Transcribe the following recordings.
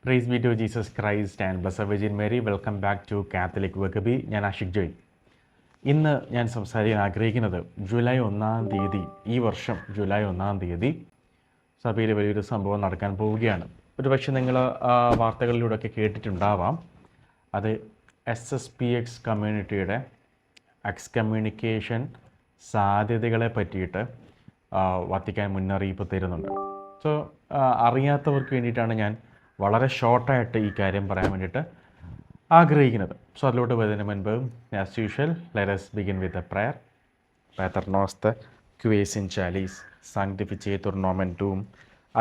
Price be to Jesus Christ and blessed Virgin Mary. Welcome back to Catholic വകബി. ഞാൻ ആഷിഖ് ജോയ്. ഇന്ന് ഞാൻ സംസാരിക്കാൻ ആഗ്രഹിക്കുന്നത് ജൂലൈ 1-ാം തീയതി, ഈ വർഷം ജൂലൈ 1-ാം തീയതി സഭയിൽ വലിയൊരു സംഭവം നടക്കാൻ പോവുകയാണ്. ഒരുപക്ഷെ നിങ്ങൾ വാർത്തകളിലൂടെയൊക്കെ കേട്ടിട്ടുണ്ടാവാം. അത് SSPX കമ്മ്യൂണിറ്റിയുടെ എക്സ്കമ്മ്യൂണിക്കേഷൻ സാധ്യതകളെ പറ്റിയിട്ട് വത്തിക്കാൻ മുന്നറിയിപ്പ് തരുന്നുണ്ട്. സോ അറിയാത്തവർക്ക് വേണ്ടിയിട്ടാണ് ഞാൻ വളരെ ഷോർട്ടായിട്ട് ഈ കാര്യം പറയാൻ വേണ്ടിയിട്ട് ആഗ്രഹിക്കുന്നത്. സോ അതിലോട്ട് വരുന്നതിന് മുൻപ് as usual let us begin with a prayer. Pater noster, qui es in calis, sanctificetur nomen tuum,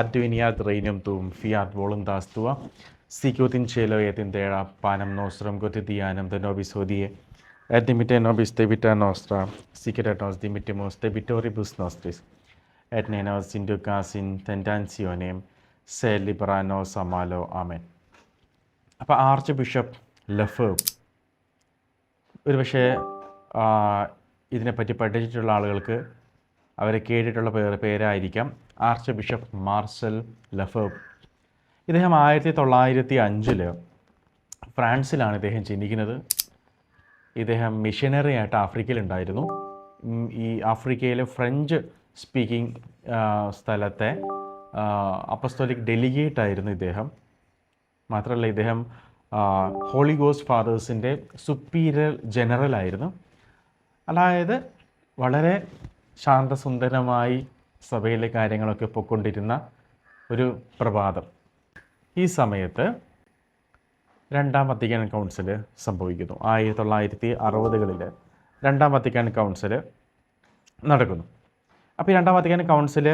adveniat regnum tuum, fiat voluntas tua, sicut in cielo et in terra, panem nostrum quotidianum da nobis hodie, et dimitte nobis debita nostra, sicut et nos dimittimus debitoribus nostris, et ne nos inducas in tentationem, sed libera nos a malo. ആമേൻ. അപ്പോൾ arch bishop ലെഫേബ്, ഒരുപക്ഷെ ഇതിനെപ്പറ്റി പഠിച്ചിട്ടുള്ള ആളുകൾക്ക് അവരെ കേട്ടിട്ടുള്ള പേരായിരിക്കാം arch bishop Marcel ലെഫേബ്. ഇദ്ദേഹം 1905 ഫ്രാൻസിലാണ് ഇദ്ദേഹം ജനിക്കുന്നത്. ഇദ്ദേഹം മിഷനറി ആയിട്ട് ആഫ്രിക്കയിലുണ്ടായിരുന്നു. ഈ ആഫ്രിക്കയിലെ ഫ്രഞ്ച് സ്പീക്കിംഗ് സ്ഥലത്തെ അപ്പസ്തോലിക് ഡെലിഗേറ്റ് ആയിരുന്നു ഇദ്ദേഹം. മാത്രമല്ല ഇദ്ദേഹം ഹോളി ഗോസ്റ്റ് ഫാദേഴ്സിൻ്റെ സുപ്പീരിയർ ജനറൽ ആയിരുന്നു. അതായത് വളരെ ശാന്തസുന്ദരമായി സഭയിലെ കാര്യങ്ങളൊക്കെ പൊയ്ക്കൊണ്ടിരുന്ന ഒരു പ്രഭാതം. ഈ സമയത്ത് രണ്ടാം വത്തിക്കാൻ കൗൺസിൽ സംഭവിക്കുന്നു. 1960-കളിൽ രണ്ടാം വത്തിക്കാൻ കൗൺസിൽ നടക്കുന്നു. അപ്പോൾ ഈ രണ്ടാം വത്തിക്കാൻ കൗൺസിൽ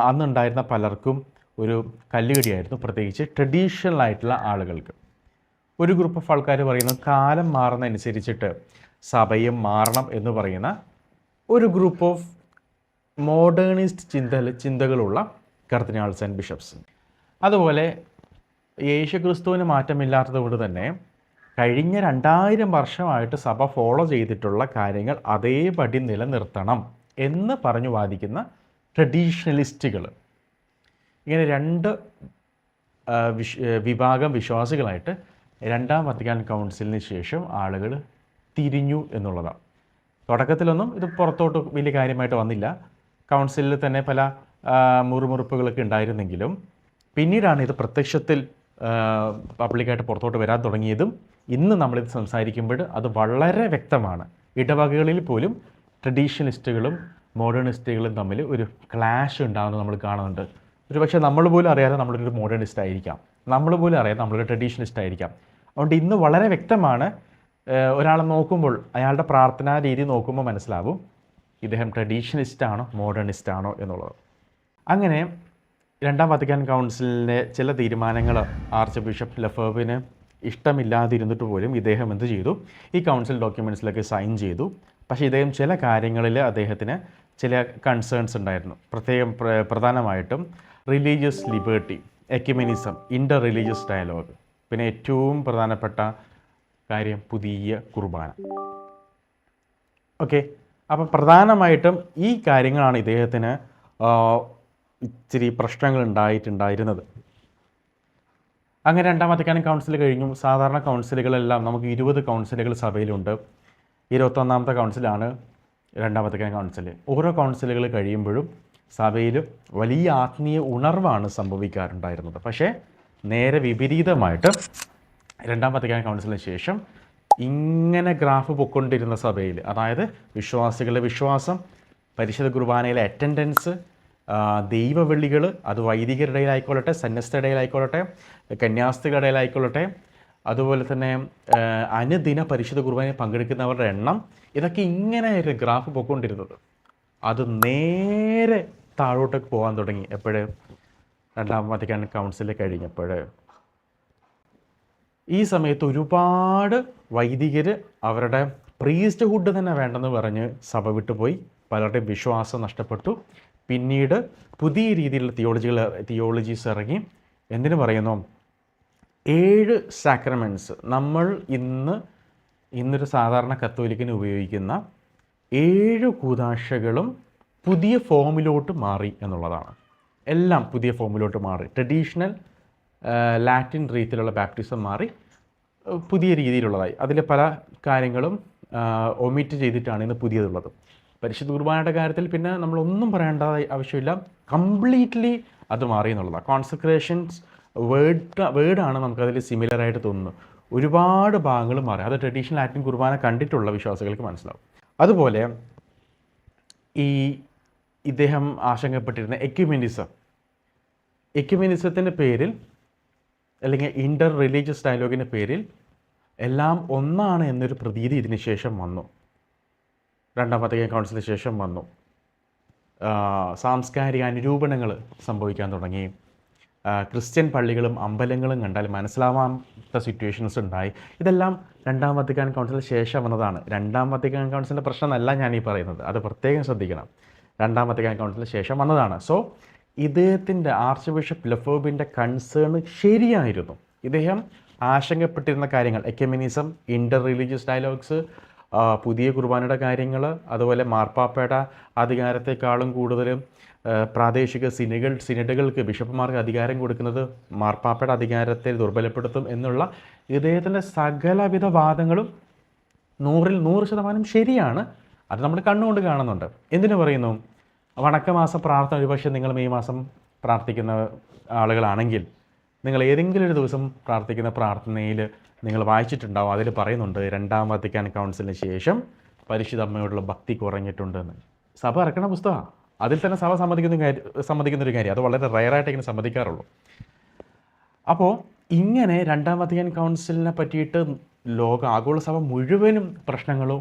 അന്നുണ്ടായിരുന്ന പലർക്കും ഒരു കല്ലുകടിയായിരുന്നു, പ്രത്യേകിച്ച് ട്രഡീഷണൽ ആയിട്ടുള്ള ആളുകൾക്ക്. ഒരു ഗ്രൂപ്പ് ഓഫ് ആൾക്കാർ പറയുന്നു കാലം മാറുന്നതനുസരിച്ചിട്ട് സഭയും മാറണം എന്ന് പറയുന്ന ഒരു ഗ്രൂപ്പ് ഓഫ് മോഡേണിസ്റ്റ് ചിന്തകളുള്ള കർദിനാൾസ് ആൻഡ് ബിഷപ്സ്. അതുപോലെ യേശുക്രിസ്തുവിന് മാറ്റമില്ലാത്തത് കൊണ്ട് തന്നെ കഴിഞ്ഞ 2000 വർഷമായിട്ട് സഭ ഫോളോ ചെയ്തിട്ടുള്ള കാര്യങ്ങൾ അതേപടി നിലനിർത്തണം എന്ന് പറഞ്ഞു വാദിക്കുന്ന ട്രഡീഷണലിസ്റ്റുകൾ. ഇങ്ങനെ രണ്ട് വിഭാഗം വിശ്വാസികളായിട്ട് രണ്ടാം വത്തിക്കാൻ കൗൺസിലിന് ശേഷം ആളുകൾ തിരിഞ്ഞു എന്നുള്ളതാണ്. തുടക്കത്തിലൊന്നും ഇത് പുറത്തോട്ട് വലിയ കാര്യമായിട്ട് വന്നില്ല. കൗൺസിലിൽ തന്നെ പല മുറുമുറുപ്പുകളൊക്കെ ഉണ്ടായിരുന്നെങ്കിലും പിന്നീടാണ് ഇത് പ്രത്യക്ഷത്തിൽ പബ്ലിക്കായിട്ട് പുറത്തോട്ട് വരാൻ തുടങ്ങിയതും. ഇന്ന് നമ്മളിത് സംസാരിക്കുമ്പോൾ അത് വളരെ വ്യക്തമാണ്. ഇടവകകളിൽ പോലും ട്രഡീഷണലിസ്റ്റുകളും മോഡേണിസ്റ്റുകളും തമ്മിൽ ഒരു ക്ലാഷ് ഉണ്ടാകുന്നത് നമ്മൾ കാണുന്നുണ്ട്. ഒരു പക്ഷേ നമ്മൾ പോലും അറിയാതെ നമ്മളൊരു മോഡേണിസ്റ്റ് ആയിരിക്കാം, നമ്മൾ പോലും അറിയാതെ നമ്മളൊരു ട്രഡീഷണലിസ്റ്റ് ആയിരിക്കാം. അതുകൊണ്ട് ഇന്ന് വളരെ വ്യക്തമാണ്. ഒരാളെ നോക്കുമ്പോൾ, അയാളുടെ പ്രാർത്ഥനാ രീതി നോക്കുമ്പോൾ മനസ്സിലാവും ഇദ്ദേഹം ട്രഡീഷണലിസ്റ്റാണോ മോഡേണിസ്റ്റാണോ എന്നുള്ളത്. അങ്ങനെ രണ്ടാം വത്തിക്കാൻ കൗൺസിലിൻ്റെ ചില തീരുമാനങ്ങൾ ആർച്ച് ബിഷപ്പ് ലെഫേബിന് ഇഷ്ടമില്ലാതിരുന്നിട്ട് പോലും ഇദ്ദേഹം എന്ത് ചെയ്തു, ഈ കൗൺസിൽ ഡോക്യുമെൻറ്റ്സിലൊക്കെ സൈൻ ചെയ്തു. പക്ഷേ ഇദ്ദേഹം ചില കാര്യങ്ങളിൽ അദ്ദേഹത്തിന് ചില കൺസേൺസ് ഉണ്ടായിരുന്നു. പ്രധാനമായിട്ടും റിലീജിയസ് ലിബേർട്ടി, എക്യുമെനിസം, ഇൻ്റർ റിലീജിയസ് ഡയലോഗ്, പിന്നെ ഏറ്റവും പ്രധാനപ്പെട്ട കാര്യം പുതിയ കുർബാന. ഓക്കെ, അപ്പം പ്രധാനമായിട്ടും ഈ കാര്യങ്ങളാണ് ഇദ്ദേഹത്തിന് ഇച്ചിരി പ്രശ്നങ്ങൾ ഉണ്ടായിരുന്നത്. അങ്ങനെ രണ്ടാം വത്തിക്കാൻ കൗൺസിൽ കഴിഞ്ഞു. സാധാരണ കൗൺസിലുകളെല്ലാം നമുക്ക് 20 കൗൺസിലുകൾ സഭയിലുണ്ട്. 21ാമത്തെ കൗൺസിലാണ് രണ്ടാം വത്തിക്കാൻ കൗൺസിൽ. ഓരോ കൗൺസിലുകൾ കഴിയുമ്പോഴും സഭയിൽ വലിയ ആത്മീയ ഉണർവാണ് സംഭവിക്കാറുണ്ടായിരുന്നത്. പക്ഷേ നേരെ വിപരീതമായിട്ട് രണ്ടാം വത്തിക്കാൻ കൗൺസിലിന് ശേഷം ഇങ്ങനെ ഗ്രാഫ് പൊയ്ക്കൊണ്ടിരുന്ന സഭയിൽ, അതായത് വിശ്വാസികളുടെ വിശ്വാസം, പരിശുദ്ധ കുർബാനയിലെ അറ്റൻഡൻസ്, ദൈവവിളികൾ, അത് വൈദികരുടെ ഇടയിലായിക്കൊള്ളട്ടെ, സന്യസ്തരുടെ ഇടയിലായിക്കൊള്ളട്ടെ, കന്യാസ്ത്രീകളുടെ ഇടയിലായിക്കൊള്ളട്ടെ, അതുപോലെ തന്നെ അനുദിന പരിശുദ്ധ കുർബാനയിൽ പങ്കെടുക്കുന്നവരുടെ എണ്ണം, ഇതൊക്കെ ഇങ്ങനെ ഒരു ഗ്രാഫ് പോയിക്കൊണ്ടിരുന്നത്. അത് നേരെ താഴോട്ടേക്ക് പോകാൻ തുടങ്ങി. എപ്പോഴ്? രണ്ടാം വത്തിക്കാൻ കൗൺസിൽ കഴിഞ്ഞപ്പോൾ. ഈ സമയത്ത് ഒരുപാട് വൈദികർ അവരുടെ പ്രീസ്റ്റ്ഹുഡ് തന്നെ വേണ്ടെന്ന് പറഞ്ഞ് സഭ വിട്ടുപോയി. പലരുടെയും വിശ്വാസം നഷ്ടപ്പെട്ടു. പിന്നീട് പുതിയ രീതിയിലുള്ള തിയോളജീസ് ഇറങ്ങി. എന്തിനു പറയുന്നു? 7 സാക്രമെൻറ്റ്സ്, നമ്മൾ ഇന്നൊരു സാധാരണ കത്തോലിക്കിന് ഉപയോഗിക്കുന്ന 7 കൂദാശകളും പുതിയ ഫോമിലോട്ട് മാറി എന്നുള്ളതാണ്. എല്ലാം പുതിയ ഫോമിലോട്ട് മാറി. ട്രഡീഷണൽ ലാറ്റിൻ രീതിയിലുള്ള ബാപ്റ്റിസം മാറി പുതിയ രീതിയിലുള്ളതായി. അതിൽ പല കാര്യങ്ങളും ഒമിറ്റ് ചെയ്തിട്ടാണ് ഇന്ന് പുതിയതുള്ളത്. പരിശുദ്ധ കുർബാനയുടെ കാര്യത്തിൽ പിന്നെ നമ്മളൊന്നും പറയേണ്ട ആവശ്യമില്ല, കംപ്ലീറ്റ്ലി അത് മാറി എന്നുള്ളതാണ്. കോൺസെക്രേഷൻസ് വേർഡാണ് നമുക്കതിൽ സിമിലറായിട്ട് തോന്നുന്നു. ഒരുപാട് ഭാഗങ്ങൾ മാറി. അത് ട്രഡീഷണൽ ലാറ്റിൻ കുർബാന കണ്ടിട്ടുള്ള വിശ്വാസികൾക്ക് മനസ്സിലാവും. അതുപോലെ ഇദ്ദേഹം ആശങ്കപ്പെട്ടിരുന്ന എക്യുമെനിസത്തിൻ്റെ പേരിൽ അല്ലെങ്കിൽ ഇൻ്റർ റിലീജിയസ് ഡയലോഗിൻ്റെ പേരിൽ എല്ലാം ഒന്നാണ് എന്നൊരു പ്രതീതി ഇതിന് ശേഷം വന്നു. രണ്ടാം വത്തിക്കാൻ കൗൺസിലിന് ശേഷം വന്നു. സാംസ്കാരിക അനുരൂപണങ്ങൾ സംഭവിക്കാൻ തുടങ്ങി. ക്രിസ്ത്യൻ പള്ളികളും അമ്പലങ്ങളും കണ്ടാൽ മനസ്സിലാവാത്ത സിറ്റുവേഷൻസ് ഉണ്ടായി. ഇതെല്ലാം രണ്ടാം വത്തിക്കാൻ കൗൺസിലിന് ശേഷം വന്നതാണ്. രണ്ടാം വത്തിക്കാൻ കൗൺസിലിൻ്റെ പ്രശ്നമല്ല ഞാൻ ഈ പറയുന്നത്, അത് പ്രത്യേകം ശ്രദ്ധിക്കണം. രണ്ടാം വത്തിക്കാൻ കൗൺസിലിന് ശേഷം വന്നതാണ്. സോ ഇദ്ദേഹത്തിൻ്റെ ആർച്ച് ബിഷപ്പ് ലെഫോബിൻ്റെ കൺസേൺ ശരിയായിരുന്നു. ഇദ്ദേഹം ആശങ്കപ്പെട്ടിരുന്ന കാര്യങ്ങൾ എക്യുമെനിസം, ഇൻ്റർ റിലീജിയസ് ഡയലോഗ്സ്, പുതിയ കുർബാനയുടെ കാര്യങ്ങൾ, അതുപോലെ മാർപ്പാപ്പയുടെ അധികാരത്തെക്കാളും കൂടുതലും പ്രാദേശിക സിനഡുകൾക്ക് ബിഷപ്പുമാർക്ക് അധികാരം കൊടുക്കുന്നത് മാർപ്പാപ്പയുടെ അധികാരത്തെ ദുർബലപ്പെടുത്തും എന്നുള്ള ഇദ്ദേഹത്തിൻ്റെ സകലവിധ വാദങ്ങളും 100% ശരിയാണ്. അത് നമ്മൾ കണ്ണുകൊണ്ട് കാണുന്നുണ്ട്. എന്തിനു പറയുന്നു? വണക്കമാസം പ്രാർത്ഥന ഒരുപക്ഷെ നിങ്ങൾ മെയ് മാസം പ്രാർത്ഥിക്കുന്ന ആളുകളാണെങ്കിൽ നിങ്ങൾ ഏതെങ്കിലും ഒരു ദിവസം പ്രാർത്ഥിക്കുന്ന പ്രാർത്ഥനയിൽ നിങ്ങൾ വായിച്ചിട്ടുണ്ടാവും, അതിൽ പറയുന്നുണ്ട് രണ്ടാം വത്തിക്കാൻ കൗൺസിലിന് ശേഷം പരിശുദ്ധ അമ്മയോടുള്ള ഭക്തി കുറഞ്ഞിട്ടുണ്ടെന്ന്. സഭ ഇറക്കണ പുസ്തകമാണ്. അതിൽ തന്നെ സഭ സമ്മതിക്കുന്നൊരു കാര്യം. അത് വളരെ റയറായിട്ട് ഇങ്ങനെ സമ്മതിക്കാറുള്ളൂ. അപ്പോൾ ഇങ്ങനെ രണ്ടാം വത്തിക്കാൻ കൗൺസിലിനെ പറ്റിയിട്ട് ആഗോള സഭ മുഴുവനും പ്രശ്നങ്ങളും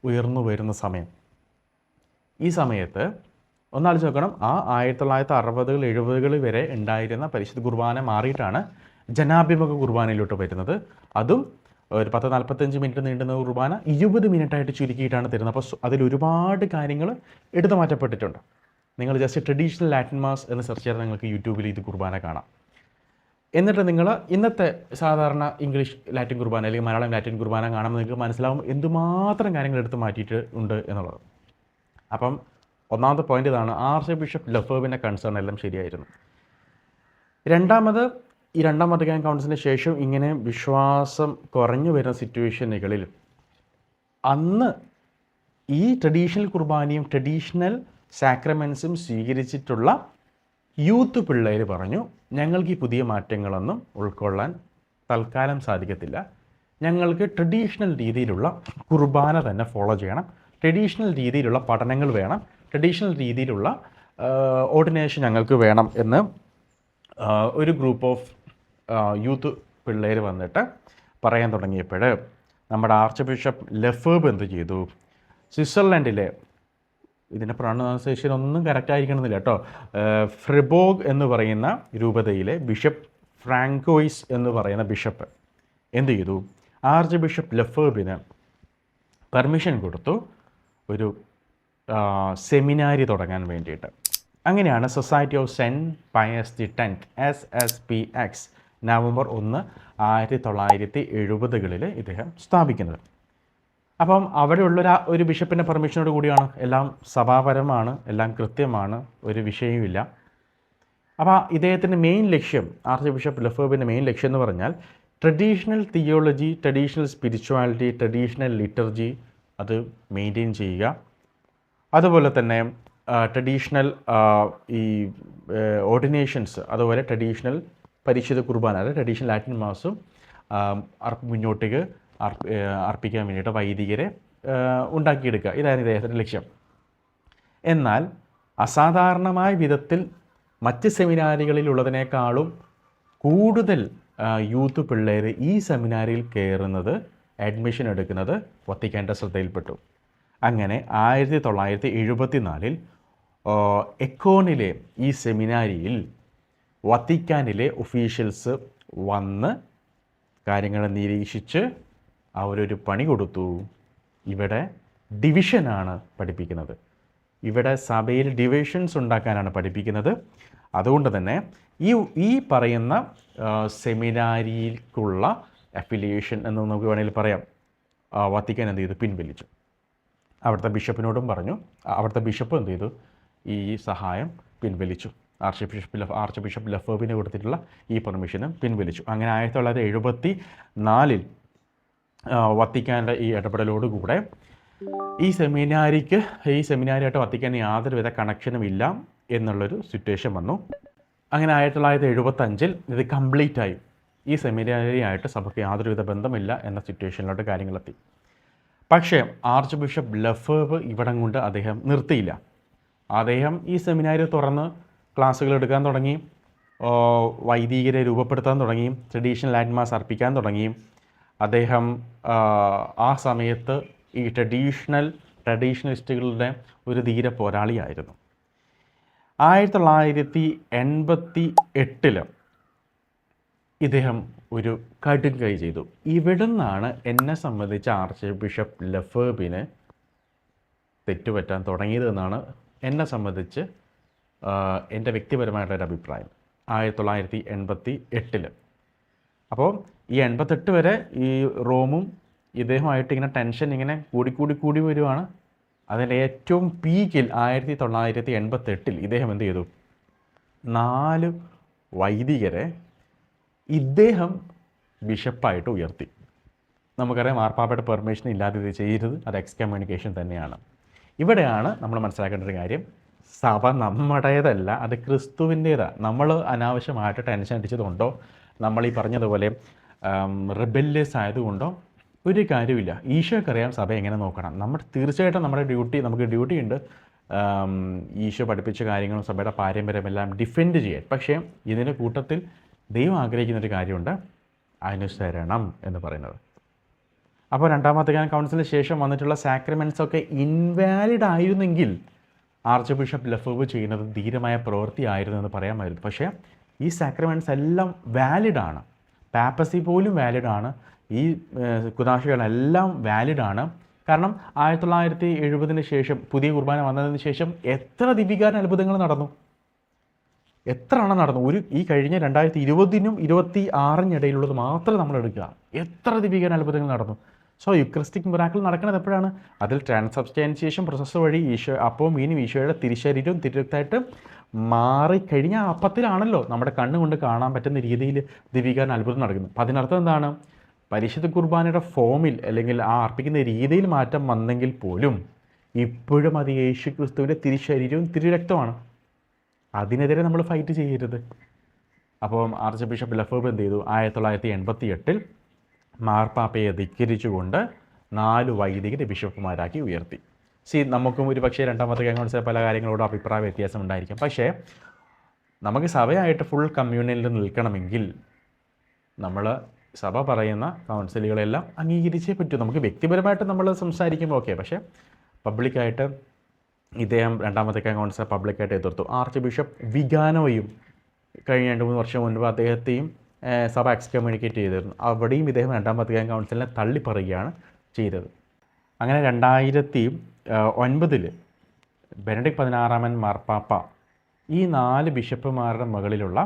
ഉയർന്നു വരുന്ന സമയം. ഈ സമയത്ത് ഒന്നാലോചിച്ച് നോക്കണം, ആ 1960-കൾ 70-കൾ വരെ ഉണ്ടായിരുന്ന പരിശുദ്ധ കുർബാന മാറിയിട്ടാണ് ജനാഭിമുഖ കുർബാനയിലോട്ട് വരുന്നത്. അതും ഒരു 10-45 മിനിറ്റ് നീണ്ടുന്ന കുർബാന 20 മിനിറ്റായിട്ട് ചുരുക്കിയിട്ടാണ് തരുന്നത്. അപ്പോൾ അതിലൊരുപാട് കാര്യങ്ങൾ എടുത്തു മാറ്റപ്പെട്ടിട്ടുണ്ട്. നിങ്ങൾ ജസ്റ്റ് ട്രഡീഷണൽ ലാറ്റിൻ മാസ് എന്ന് സെർച്ച് ചെയ്താൽ നിങ്ങൾക്ക് യൂട്യൂബിൽ ഇത് കുർബാന കാണാം. എന്നിട്ട് നിങ്ങൾ ഇന്നത്തെ സാധാരണ ഇംഗ്ലീഷ് ലാറ്റിൻ കുർബാന അല്ലെങ്കിൽ മലയാളം ലാറ്റിൻ കുർബാന കാണുമ്പോൾ നിങ്ങൾക്ക് മനസ്സിലാവും എന്തുമാത്രം കാര്യങ്ങൾ എടുത്ത് മാറ്റിയിട്ട് ഉണ്ട് എന്നുള്ളത്. അപ്പം ഒന്നാമത്തെ പോയിന്റ് ഇതാണ്, ആർച്ച് ബിഷപ്പ് ലെഫോബിൻ്റെ കൺസേൺ എല്ലാം ശരിയായിരുന്നു. രണ്ടാമത്, ഈ രണ്ടാം വത്തിക്കാൻ കൗൺസിലിന് ശേഷം ഇങ്ങനെ വിശ്വാസം കുറഞ്ഞു വരുന്ന സിറ്റുവേഷനുകളിൽ അന്ന് ഈ ട്രഡീഷണൽ കുർബാനയും ട്രഡീഷണൽ സാക്രമെൻസും സ്വീകരിച്ചിട്ടുള്ള യൂത്ത് പിള്ളേർ പറഞ്ഞു, ഞങ്ങൾക്ക് ഈ പുതിയ മാറ്റങ്ങളൊന്നും ഉൾക്കൊള്ളാൻ തൽക്കാലം സാധിക്കത്തില്ല, ഞങ്ങൾക്ക് ട്രഡീഷണൽ രീതിയിലുള്ള കുർബാന തന്നെ ഫോളോ ചെയ്യണം, ട്രഡീഷണൽ രീതിയിലുള്ള പഠനങ്ങൾ വേണം, ട്രഡീഷണൽ രീതിയിലുള്ള ഓർഡിനേഷൻ ഞങ്ങൾക്ക് വേണം എന്ന് ഒരു ഗ്രൂപ്പ് ഓഫ് യൂത്ത് പിള്ളേർ വന്നിട്ട് പറയാൻ തുടങ്ങിയപ്പോൾ നമ്മുടെ ആർച്ച് ബിഷപ്പ് ലെഫേബ് എന്ത് ചെയ്തു? സ്വിറ്റ്സർലൻഡിലെ, ഇതിൻ്റെ പ്രൊണൗൺസിയേഷൻ ഒന്നും കറക്റ്റ് ആയിരിക്കണമെന്നില്ല കേട്ടോ, ഫ്രിബോഗ് എന്ന് പറയുന്ന രൂപതയിലെ ബിഷപ്പ് ഫ്രാങ്കോയിസ് എന്ന് പറയുന്ന ബിഷപ്പ് എന്ത് ചെയ്തു? ആർച്ച് ബിഷപ്പ് ലെഫേബിന് പെർമിഷൻ കൊടുത്തു ഒരു സെമിനാരി തുടങ്ങാൻ വേണ്ടിയിട്ട്. അങ്ങനെയാണ് society of saint Pius the 10th SSPX November 1, 1970-കളിൽ ഇദ്ദേഹം സ്ഥാപിക്കുന്നത്. അപ്പം അവിടെയുള്ള ഒരു ബിഷപ്പിൻ്റെ പെർമിഷനോട് കൂടിയാണ്, എല്ലാം സഭാപരമാണ്, എല്ലാം കൃത്യമാണ്, ഒരു വിഷയവുമില്ല. അപ്പോൾ ഇദ്ദേഹത്തിൻ്റെ മെയിൻ ലക്ഷ്യം, ആർച്ച് ബിഷപ്പ് ലെഫേബിൻ്റെ മെയിൻ ലക്ഷ്യം എന്ന് പറഞ്ഞാൽ traditional theology, traditional spirituality, traditional liturgy അത് മെയിൻറ്റെയിൻ ചെയ്യുക. അതുപോലെ തന്നെ ട്രഡീഷണൽ ഈ ഓർഡിനേഷൻസ്, അതുപോലെ ട്രഡീഷണൽ പരിശുദ്ധ കുർബാന, അതായത് ട്രഡീഷണൽ ലാറ്റിൻ മാസും മുന്നോട്ടേക്ക് അർപ്പിക്കാൻ വേണ്ടിയിട്ട് വൈദികരെ ഉണ്ടാക്കിയെടുക്കുക. ഇതായിരുന്നു ഇദ്ദേഹത്തിൻ്റെ ലക്ഷ്യം. എന്നാൽ അസാധാരണമായ വിധത്തിൽ മറ്റ് സെമിനാരികളിലുള്ളതിനേക്കാളും കൂടുതൽ യൂത്ത് പിള്ളേർ ഈ സെമിനാരിയിൽ കയറുന്നത്, അഡ്മിഷൻ എടുക്കുന്നത് വത്തിക്കാൻ്റെ ശ്രദ്ധയിൽപ്പെട്ടു. അങ്ങനെ 1974 എക്കോണിലെ ഈ സെമിനാരിയിൽ വത്തിക്കാനിലെ ഒഫീഷ്യൽസ് വന്ന് കാര്യങ്ങൾ നിരീക്ഷിച്ച് അവരൊരു പണി കൊടുത്തു. ഇവിടെ ഡിവിഷനാണ് പഠിപ്പിക്കുന്നത്, ഇവിടെ സഭയിൽ ഡിവിഷൻസ് ഉണ്ടാക്കാനാണ് പഠിപ്പിക്കുന്നത്. അതുകൊണ്ട് തന്നെ ഈ പറയുന്ന സെമിനാരിക്കുള്ള അഫിലിയേഷൻ എന്ന് നമുക്ക് വേണമെങ്കിൽ പറയാം, വത്തിക്കാൻ എന്ത് ചെയ്തു? പിൻവലിച്ചു. അവിടുത്തെ ബിഷപ്പിനോടും പറഞ്ഞു, അവിടുത്തെ ബിഷപ്പ് എന്ത് ചെയ്തു? ഈ സഹായം പിൻവലിച്ചു. ആർച്ച് ബിഷപ്പ് ലഫേബിന് കൊടുത്തിട്ടുള്ള ഈ പെർമിഷനും പിൻവലിച്ചു. അങ്ങനെ 1974 വത്തിക്കാൻ്റെ ഈ ഇടപെടലോടുകൂടെ ഈ സെമിനാരിയായിട്ട് വത്തിക്കാൻ യാതൊരുവിധ കണക്ഷനും ഇല്ല എന്നുള്ളൊരു സിറ്റുവേഷൻ വന്നു. അങ്ങനെ 1975 ഇത് കംപ്ലീറ്റ് ആയി. ഈ സെമിനാരിയായിട്ട് സഭയ്ക്ക് യാതൊരുവിധ ബന്ധമില്ല എന്ന സിറ്റുവേഷനിലോട്ട് കാര്യങ്ങളെത്തി. പക്ഷേ ആർച്ച് ബിഷപ്പ് ലഫേബ് ഇവിടം കൊണ്ട് അദ്ദേഹം നിർത്തിയില്ല. അദ്ദേഹം ഈ സെമിനാരി തുറന്ന് ക്ലാസ്സുകൾ എടുക്കാൻ തുടങ്ങി, വൈദികരെ രൂപപ്പെടുത്താൻ തുടങ്ങി, ട്രഡീഷണൽ ആത്മാസ് അർപ്പിക്കാൻ തുടങ്ങി. അദ്ദേഹം ആ സമയത്ത് ഈ ട്രഡീഷണലിസ്റ്റുകളുടെ ഒരു ധീര പോരാളിയായിരുന്നു. 1988 ഇദ്ദേഹം ഒരു കടും കൈ ചെയ്തു. ഇവിടെ നിന്നാണ് എന്നെ സംബന്ധിച്ച് ആർച്ച് ബിഷപ്പ് ലഫേബിന് തെറ്റുപറ്റാൻ തുടങ്ങിയത് എന്നാണ് എന്നെ സംബന്ധിച്ച് എൻ്റെ വ്യക്തിപരമായിട്ടൊരു അഭിപ്രായം. 1988 അപ്പോൾ ഈ 88 വരെ ഈ റോമും ഇദ്ദേഹമായിട്ട് ഇങ്ങനെ ടെൻഷൻ ഇങ്ങനെ കൂടി വരുവാണ്. അതിൻ്റെ ഏറ്റവും പീക്കിൽ 1988 ഇദ്ദേഹം എന്ത് ചെയ്തു? 4 വൈദികരെ ഇദ്ദേഹം ബിഷപ്പായിട്ട് ഉയർത്തി. നമുക്കറിയാം മാർപ്പാപ്പയുടെ പെർമിഷൻ ഇല്ലാതെ ഇത് ചെയ്യരുത്, അത് എക്സ്കമ്മ്യൂണിക്കേഷൻ തന്നെയാണ്. ഇവിടെയാണ് നമ്മൾ മനസ്സിലാക്കേണ്ട ഒരു കാര്യം, സഭ നമ്മുടേതല്ല, അത് ക്രിസ്തുവിൻ്റേതാണ്. നമ്മൾ അനാവശ്യമായിട്ട് ടെൻഷൻ അടിച്ചതുകൊണ്ടോ നമ്മൾ ഈ പറഞ്ഞതുപോലെ റിബല്യസ് ആയതുകൊണ്ടോ ഒരു കാര്യമില്ല. ഈശോയ്ക്കറിയാം സഭ എങ്ങനെ നോക്കണം. തീർച്ചയായിട്ടും നമുക്ക് ഡ്യൂട്ടി ഉണ്ട്, ഈശോ പഠിപ്പിച്ച കാര്യങ്ങളും സഭയുടെ പാരമ്പര്യമെല്ലാം ഡിഫെൻഡ് ചെയ്യാൻ. പക്ഷേ ഇതിൻ്റെ കൂട്ടത്തിൽ ദൈവം ആഗ്രഹിക്കുന്നൊരു കാര്യമുണ്ട്, അനുസരണം എന്ന് പറയുന്നത്. അപ്പോൾ രണ്ടാം വത്തിക്കാൻ കൗൺസിലിന് ശേഷം വന്നിട്ടുള്ള സാക്രമെൻറ്റ്സ് ഒക്കെ ഇൻവാലിഡ് ആയിരുന്നെങ്കിൽ ആർച്ച് ബിഷപ്പ് ലഫേബ് ചെയ്യുന്നത് ധീരമായ പ്രവൃത്തി ആയിരുന്നു എന്ന് പറയാമായിരുന്നു. പക്ഷേ ഈ സാക്രമെൻറ്റ്സ് എല്ലാം വാലിഡാണ്, പാപ്പസി പോലും വാലിഡാണ്, ഈ കുദാശകളെല്ലാം വാലിഡാണ്. കാരണം 1970 ശേഷം പുതിയ കുർബാന വന്നതിന് ശേഷം എത്ര ദിവ്യകാരുണ്യ അത്ഭുതങ്ങൾ നടന്നു, നടന്നു. ഈ കഴിഞ്ഞ 2020-നും 2026-നും ഇടയിലുള്ളത് മാത്രം നമ്മൾ എടുക്കുക, എത്ര ദിവ്യകാരുണ്യ അത്ഭുതങ്ങൾ നടന്നു. സോ യുക്രിസ്റ്റിക് മിറാക്കിൾ നടക്കുന്നത് എപ്പോഴാണ്? അതിൽ ട്രാൻസ്സബ്സ്റ്റാൻസിയേഷൻ പ്രോസസ്സ് വഴി അപ്പവും മീനും ഈശോയുടെ തിരുശരീരവും തിരുരക്തമായിട്ട് മാറിക്കഴിഞ്ഞ അപ്പത്തിലാണല്ലോ നമ്മുടെ കണ്ണുകൊണ്ട് കാണാൻ പറ്റുന്ന രീതിയിൽ ദിവ്യകാരുണ്യ അത്ഭുതം നടക്കുന്നത്. അപ്പം അതിനർത്ഥം എന്താണ്? പരിശുദ്ധ കുർബാനയുടെ ഫോമിൽ അല്ലെങ്കിൽ ആ അർപ്പിക്കുന്ന രീതിയിൽ മാറ്റം വന്നെങ്കിൽ പോലും ഇപ്പോഴും അത് യേശു ക്രിസ്തുവിൻ്റെ തിരുശരീരവും തിരുരക്തമാണ്. അതിനെതിരെ നമ്മൾ ഫൈറ്റ് ചെയ്യരുത്. അപ്പോൾ ആർച്ച് ബിഷപ്പ് ലഫേബ് എന്ത് ചെയ്തു? 1988 മാർപ്പാപ്പയെ ധിക്കരിച്ചുകൊണ്ട് 4 വൈദികരെ ബിഷപ്പുമാരാക്കി ഉയർത്തി. നമുക്കും ഒരു പക്ഷേ രണ്ടാം വത്തിക്കാൻ കൗൺസിൽ പല കാര്യങ്ങളോടും അഭിപ്രായ വ്യത്യാസം ഉണ്ടായിരിക്കും. പക്ഷേ നമുക്ക് സഭയായിട്ട് ഫുൾ കമ്മ്യൂണിയനിൽ നിൽക്കണമെങ്കിൽ നമ്മൾ സഭ പറയുന്ന കൗൺസിലുകളെല്ലാം അംഗീകരിച്ചേ പറ്റൂ. നമുക്ക് വ്യക്തിപരമായിട്ട് നമ്മൾ സംസാരിക്കുമ്പോൾ ഓക്കെ, പക്ഷേ പബ്ലിക്കായിട്ട് ഇദ്ദേഹം രണ്ടാം വത്തിക്കാൻ കൗൺസിൽ പബ്ലിക്കായിട്ട് എതിർത്തു. ആർച്ച് ബിഷപ്പ് വിഗാനോയും കഴിഞ്ഞ 2-3 വർഷം മുൻപ് അദ്ദേഹത്തെയും സഭ എക്സ്കമ്മ്യൂണിക്കേറ്റ് ചെയ്തിരുന്നു. അവിടെയും ഇദ്ദേഹം രണ്ടാം വത്തിക്കാൻ കൗൺസിലിനെ തള്ളിപ്പറയുകയാണ് ചെയ്തത്. അങ്ങനെ 2009 ബെനഡിക്ട് 16 മാർപ്പാപ്പ ഈ 4 ബിഷപ്പുമാരുടെ മുകളിലുള്ള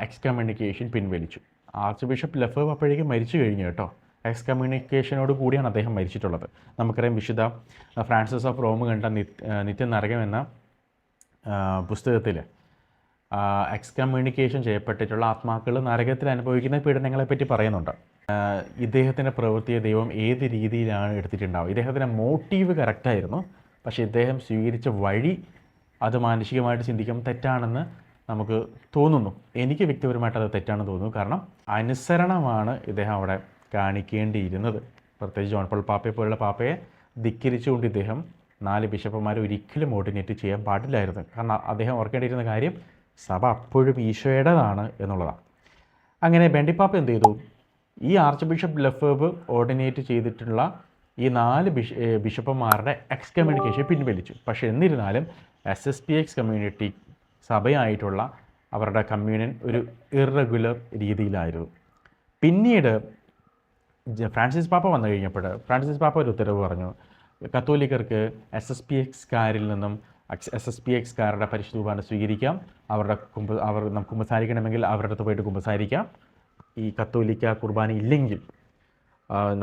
എക്സ്കമ്മ്യൂണിക്കേഷൻ പിൻവലിച്ചു. ആർച്ച് ബിഷപ്പ് ലഫേബ് അപ്പോഴേക്കും മരിച്ചു കഴിഞ്ഞു കേട്ടോ. എക്സ്കമ്മ്യൂണിക്കേഷനോട് കൂടിയാണ് അദ്ദേഹം മരിച്ചിട്ടുള്ളത്. നമുക്കറിയാം വിശുദ്ധ ഫ്രാൻസിസ് ഓഫ് റോം കണ്ട നിത്യനരകം എന്ന പുസ്തകത്തിൽ എക്സ്കമ്മ്യൂണിക്കേഷൻ ചെയ്യപ്പെട്ടിട്ടുള്ള ആത്മാക്കൾ നരകത്തിൽ അനുഭവിക്കുന്ന പീഡനങ്ങളെപ്പറ്റി പറയുന്നുണ്ട്. ഇദ്ദേഹത്തിൻ്റെ പ്രവൃത്തിയെ ദൈവം ഏത് രീതിയിലാണ് എടുത്തിട്ടുണ്ടാവുക? ഇദ്ദേഹത്തിൻ്റെ മോട്ടീവ് കറക്റ്റായിരുന്നു, പക്ഷേ ഇദ്ദേഹം സ്വീകരിച്ച വഴി അത് മാനസികമായിട്ട് ചിന്തിക്കുമ്പോൾ തെറ്റാണെന്ന് നമുക്ക് തോന്നുന്നു. എനിക്ക് വ്യക്തിപരമായിട്ട് അത് തെറ്റാണെന്ന് തോന്നുന്നു. കാരണം അനുസരണമാണ് ഇദ്ദേഹം അവിടെ കാണിക്കേണ്ടിയിരുന്നത്. പ്രത്യേകിച്ച് ജോൺ പോൾ പാപ്പയെ പോലുള്ള പാപ്പയെ ധിക്കരിച്ചുകൊണ്ട് ഇദ്ദേഹം 4 ബിഷപ്പുമാരെ ഒരിക്കലും ഓർഡിനേറ്റ് ചെയ്യാൻ പാടില്ലായിരുന്നു. കാരണം അദ്ദേഹം ഓർക്കേണ്ടിയിരുന്ന കാര്യം സഭ അപ്പോഴും ഈശോയുടേതാണ് എന്നുള്ളതാണ്. അങ്ങനെ ബെനഡിക്ട് പാപ്പ എന്ത് ചെയ്തു? ഈ ആർച്ച് ബിഷപ്പ് ലഫേബ് ഓർഡിനേറ്റ് ചെയ്തിട്ടുള്ള ഈ 4 ബിഷപ്പുമാരുടെ എക്സ്കമ്മ്യൂണിക്കേഷൻ പിൻവലിച്ചു. പക്ഷേ എന്നിരുന്നാലും SSPX കമ്മ്യൂണിറ്റി സഭയായിട്ടുള്ള അവരുടെ കമ്മ്യൂണിയൻ ഒരു ഇറഗുലർ രീതിയിലായിരുന്നു. പിന്നീട് ഫ്രാൻസിസ് പാപ്പ വന്നു കഴിഞ്ഞപ്പോൾ ഫ്രാൻസിസ് പാപ്പ ഒരു ഉത്തരവ് പറഞ്ഞു, കത്തോലിക്കർക്ക് SSPXകാരിൽ നിന്നും SSPXകാരുടെ പരിശുദ്ധ കുർബാന സ്വീകരിക്കാം, അവർ നമുക്ക് കുമ്പസാരിക്കണമെങ്കിൽ അവരുടെ അടുത്ത് പോയിട്ട് കുമ്പസാരിക്കാം. ഈ കത്തോലിക്ക കുർബാന ഇല്ലെങ്കിൽ,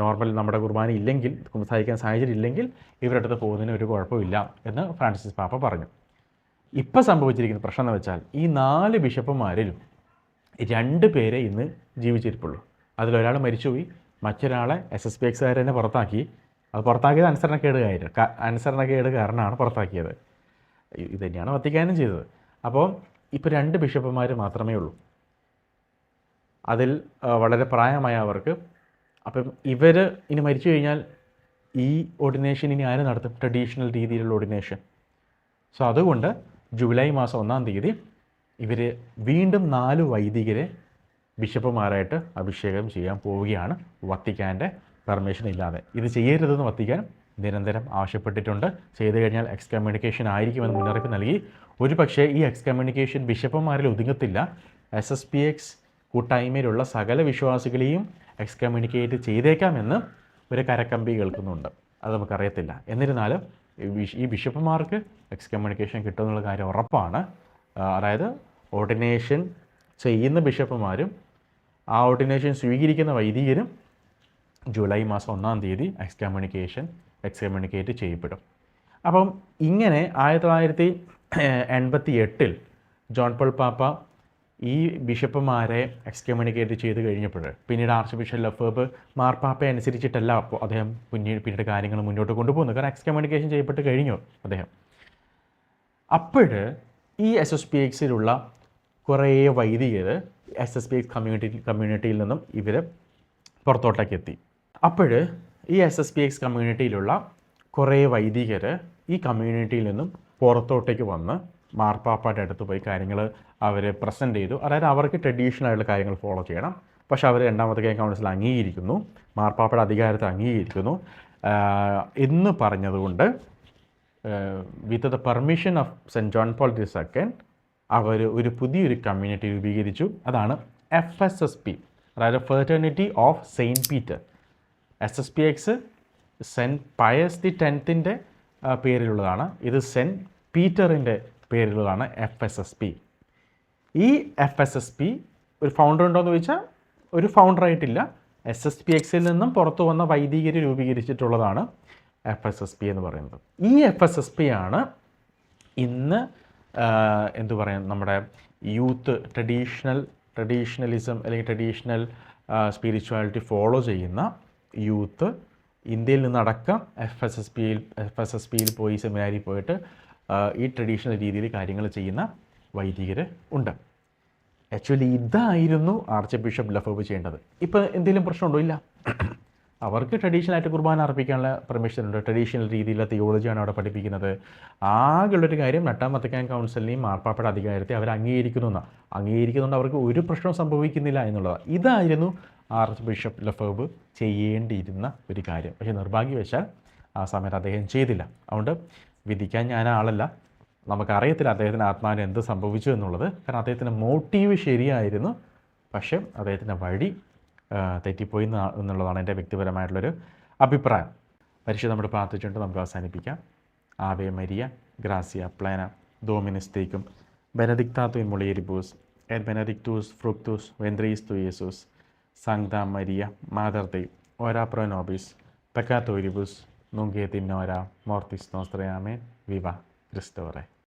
നോർമൽ നമ്മുടെ കുർബാന ഇല്ലെങ്കിൽ, കുമ്പസാരിക്കാൻ സാഹചര്യം ഇല്ലെങ്കിൽ ഇവരുടെ അടുത്ത് പോകുന്നതിന് ഒരു കുഴപ്പമില്ല എന്ന് ഫ്രാൻസിസ് പാപ്പ പറഞ്ഞു. ഇപ്പം സംഭവിച്ചിരിക്കുന്ന പ്രശ്നം എന്ന് വെച്ചാൽ ഈ 4 ബിഷപ്പുമാരിലും 2 പേരെ ഇന്ന് ജീവിച്ചിരിപ്പുള്ളൂ. അതിലൊരാൾ മരിച്ചുപോയി, മറ്റൊരാളെ SSPX തന്നെ പുറത്താക്കി. അത് പുറത്താക്കിയത് അനുസരണക്കേട് കാരണമാണ് പുറത്താക്കിയത്. ഇത് തന്നെയാണ് വത്തിക്കാനും ചെയ്തത്. അപ്പോൾ ഇപ്പോൾ 2 ബിഷപ്പുമാർ മാത്രമേ ഉള്ളൂ. അതിൽ വളരെ പ്രായമായവർക്ക്. അപ്പം ഇവർ ഇനി മരിച്ചു കഴിഞ്ഞാൽ ഈ ഓർഡിനേഷൻ ഇനി ആര് നടത്തും? ട്രഡീഷണൽ രീതിയിലുള്ള ഓർഡിനേഷൻ. സോ അതുകൊണ്ട് ജൂലൈ മാസം 1-ാം തീയതി ഇവർ വീണ്ടും 4 വൈദികരെ ബിഷപ്പുമാരായിട്ട് അഭിഷേകം ചെയ്യാൻ പോവുകയാണ്, വത്തിക്കാൻ്റെ പെർമിഷൻ ഇല്ലാതെ. ഇത് ചെയ്യരുതെന്ന് വത്തിക്കാൻ നിരന്തരം ആവശ്യപ്പെട്ടിട്ടുണ്ട്. ചെയ്തു കഴിഞ്ഞാൽ എക്സ്കമ്മ്യൂണിക്കേഷൻ ആയിരിക്കുമെന്ന് മുന്നറിയിപ്പ് നൽകി. ഒരു പക്ഷേ ഈ എക്സ്കമ്മ്യൂണിക്കേഷൻ ബിഷപ്പുമാരിൽ ഒതുങ്ങത്തില്ല. SSPX കൂട്ടായ്മയിലുള്ള സകല വിശ്വാസികളെയും എക്സ്കമ്മ്യൂണിക്കേറ്റ് ചെയ്തേക്കാമെന്ന് ഒരു കരക്കമ്പി കേൾക്കുന്നുണ്ട്. അത് നമുക്കറിയത്തില്ല. എന്നിരുന്നാലും ഈ ബിഷപ്പുമാർക്ക് എക്സ്കമ്മ്യൂണിക്കേഷൻ കിട്ടുമെന്നുള്ള കാര്യം ഉറപ്പാണ്. അതായത് ഓർഡിനേഷൻ ചെയ്യുന്ന ബിഷപ്പുമാരും ആ ഓർഡിനേഷൻ സ്വീകരിക്കുന്ന വൈദികരും ജൂലൈ മാസം 1-ാം തീയതി എക്സ്കമ്മ്യൂണിക്കേറ്റ് ചെയ്യപ്പെടും. അപ്പം ഇങ്ങനെ 1988 ജോൺ പോൾ പാപ്പ ഈ ബിഷപ്പുമാരെ എക്സ്കമ്മ്യൂണിക്കേറ്റ് ചെയ്ത് കഴിഞ്ഞപ്പോൾ പിന്നീട് ആർച്ച് ബിഷപ്പ് ലെഫേബ് മാർപ്പാപ്പയെ അനുസരിച്ചിട്ടല്ല അപ്പോൾ അദ്ദേഹം പിന്നീട് കാര്യങ്ങൾ മുന്നോട്ട് കൊണ്ടുപോകുന്നു. കാരണം എക്സ്കമ്മ്യൂണിക്കേഷൻ ചെയ്യപ്പെട്ട് കഴിഞ്ഞു അദ്ദേഹം. അപ്പോൾ ഈ SSPXയിലുള്ള കുറേ വൈദികർ SSPX കമ്മ്യൂണിറ്റിയിൽ നിന്നും ഇവർ പുറത്തോട്ടേക്ക് എത്തി. അപ്പോൾ ഈ SSPX കമ്മ്യൂണിറ്റിയിലുള്ള കുറേ വൈദികർ ഈ കമ്മ്യൂണിറ്റിയിൽ നിന്നും പുറത്തോട്ടേക്ക് വന്ന് മാർപ്പാപ്പയുടെ അടുത്ത് പോയി കാര്യങ്ങൾ അവർ പ്രസൻറ്റ് ചെയ്തു. അതായത് അവർക്ക് ട്രഡീഷണൽ ആയിട്ടുള്ള കാര്യങ്ങൾ ഫോളോ ചെയ്യണം, പക്ഷേ അവർ രണ്ടാമത്തെ കൗൺസിൽ അംഗീകരിക്കുന്നു, മാർപ്പാപ്പയുടെ അധികാരത്തെ അംഗീകരിക്കുന്നു എന്ന് പറഞ്ഞതുകൊണ്ട് with the permission of saint John Paul II അവർ ഒരു പുതിയൊരു കമ്മ്യൂണിറ്റി രൂപീകരിച്ചു. അതാണ് FSSP, അതായത് fraternity of saint Peter. SSPX saint Pius X പേരിലുള്ളതാണ്. ഇത് സെൻറ്റ് പീറ്ററിൻ്റെ പേരിലുള്ളതാണ് FSSP. ഈ FSSP ഒരു ഫൗണ്ടർ ഉണ്ടോ എന്ന് ചോദിച്ചാൽ ഒരു ഫൗണ്ടറായിട്ടില്ല. SSPXയിൽ നിന്നും പുറത്തു വന്ന വൈദികർ രൂപീകരിച്ചിട്ടുള്ളതാണ് FSSP എന്ന് പറയുന്നത്. ഈ FSSP ആണ് ഇന്ന് നമ്മുടെ യൂത്ത് ട്രഡീഷണലിസം അല്ലെങ്കിൽ ട്രഡീഷണൽ സ്പിരിച്വാലിറ്റി ഫോളോ ചെയ്യുന്ന യൂത്ത് ഇന്ത്യയിൽ നിന്നടക്കം FSSPയിൽ പോയി സെമിനാരിൽ പോയിട്ട് ഈ ട്രഡീഷണൽ രീതിയിൽ കാര്യങ്ങൾ ചെയ്യുന്ന വൈദികർ ഉണ്ട്. ആക്ച്വലി ഇതായിരുന്നു ആർച്ച് ബിഷപ്പ് ലെഫേബ് ചെയ്യേണ്ടത്. ഇപ്പോൾ എന്തെങ്കിലും പ്രശ്നമുണ്ടോ? ഇല്ല. അവർക്ക് ട്രഡീഷണലായിട്ട് കുർബാന അർപ്പിക്കാനുള്ള പെർമിഷൻ ഉണ്ട്. ട്രഡീഷണൽ രീതിയിലുള്ള തിയോളജിയാണ് അവിടെ പഠിപ്പിക്കുന്നത്. ആകെയുള്ളൊരു കാര്യം 8-ാം വത്തിക്കാൻ കൗൺസിലിനെയും മാർപ്പാപ്പയുടെ അധികാരത്തെ അവർ അംഗീകരിക്കുന്നുണ്ട്. അവർക്ക് ഒരു പ്രശ്നവും സംഭവിക്കുന്നില്ല എന്നുള്ളതാണ്. ഇതായിരുന്നു ആർച്ച് ബിഷപ്പ് ലെഫേബ് ചെയ്യേണ്ടിയിരുന്ന ഒരു കാര്യം. പക്ഷേ നിർഭാഗ്യവശാൽ ആ സമയത്ത് അദ്ദേഹം ചെയ്തില്ല. അതുകൊണ്ട് വിധിക്കാൻ ഞാൻ ആളല്ല. നമുക്കറിയത്തില്ല അദ്ദേഹത്തിന് ആത്മാവിന് എന്ത് സംഭവിച്ചു എന്നുള്ളത്. കാരണം അദ്ദേഹത്തിൻ്റെ മോട്ടീവ് ശരിയായിരുന്നു, പക്ഷേ അദ്ദേഹത്തിൻ്റെ വഴി തെറ്റിപ്പോയി എന്നുള്ളതാണ് എൻ്റെ വ്യക്തിപരമായിട്ടുള്ളൊരു അഭിപ്രായം. പരിശുദ്ധ നമ്മൾ പ്രാർത്ഥിച്ചുകൊണ്ട് നമുക്ക് അവസാനിപ്പിക്കാം. ആവേ മരിയ ഗ്രാസിയ പ്ലേന ഡോമിനസ് തേക്കും ബെനഡിക്താത്തു ഇൻ മുളിയേരിബൂസ് എറ്റ് ബെനഡിക്റ്റൂസ് ഫ്രുക്തൂസ് വെൻട്രീസ് തു യേസൂസ് സാങ്ക്ത മരിയ മാതർ ദൈ ഓരാ പ്രോ നോബിസ് പെക്കാത്തോരിബൂസ് നുങ്കേ തിന്നോര മോർത്തിസ് നോസ്ത്രയാമേൻ വിവ ക്രിസ്റ്റോറെ.